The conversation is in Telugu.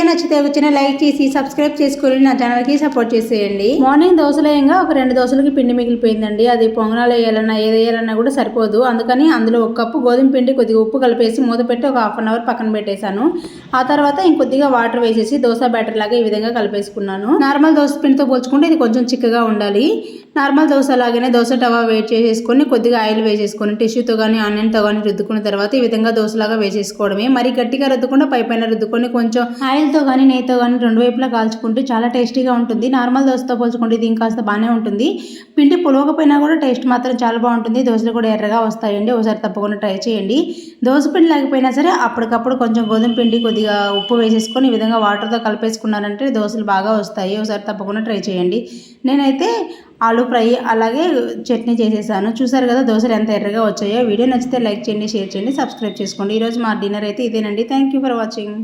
నచ్చితే వచ్చిన లైక్ చేసి సబ్స్క్రైబ్ చేసుకొని నా ఛానల్కి సపోర్ట్ చేసేయండి. మార్నింగ్ దోశలేయంగా ఒక 2 దోశలకి పిండి మిగిలిపోయిందండి. అది పొంగనాలు వేయాలన్నా ఏదేయాలన్నా కూడా సరిపోదు. అందుకని అందులో 1 కప్పు గోధుమ పిండి కొద్దిగా ఉప్పు కలిపేసి మూత పెట్టి ఒక హాఫ్ అన్ అవర్ పక్కన పెట్టేశాను. ఆ తర్వాత ఇంకొద్దిగా వాటర్ వేసేసి దోశ బ్యాటర్ లాగా ఈ విధంగా కలిపేసుకున్నాను. నార్మల్ దోశ పిండితో పోల్చుకుంటే ఇది కొంచెం చిక్కగా ఉండాలి. నార్మల్ దోశ లాగానే దోశ టవా వేడి చేసేసుకొని కొద్దిగా ఆయిల్ వేసేసుకొని టిష్యూతో కానీ ఆనియన్తో కానీ రుద్దుకున్న తర్వాత ఈ విధంగా దోశలాగా వేసేసుకోవడమే. మరి గట్టిగా రుద్దుకుండా పైన రుద్దుకొని కొంచెం ఆయిల్తో కానీ నెయ్యితో కానీ 2 వైపులా కాల్చుకుంటే చాలా టేస్టీగా ఉంటుంది. నార్మల్ దోశతో పోల్చుకుంటే ఇది ఇంకాస్త బాగానే ఉంటుంది. పిండి పులవకపోయినా కూడా టేస్ట్ మాత్రం చాలా బాగుంటుంది. దోశలు కూడా ఎర్రగా వస్తాయండి. ఒకసారి తప్పకుండా ట్రై చేయండి. దోశ పిండి లేకపోయినా సరే అప్పటికప్పుడు కొంచెం గోధుమ పిండి కొద్దిగా ఉప్పు వేసేసుకొని ఈ విధంగా వాటర్తో కలిపేసుకున్నారంటే దోశలు బాగా వస్తాయి. ఒకసారి తప్పకుండా ట్రై చేయండి. నేనైతే ఆలూ ఫ్రై అలాగే చట్నీ చేసేసాను. చూసారు కదా దోశలు ఎంత ఎర్రగా వచ్చాయో. వీడియో నచ్చితే లైక్ చేయండి, షేర్ చేయండి, సబ్స్క్రైబ్ చేసుకోండి. ఈరోజు మా డిన్నర్ అయితే ఇదేనండి. Thank you for watching.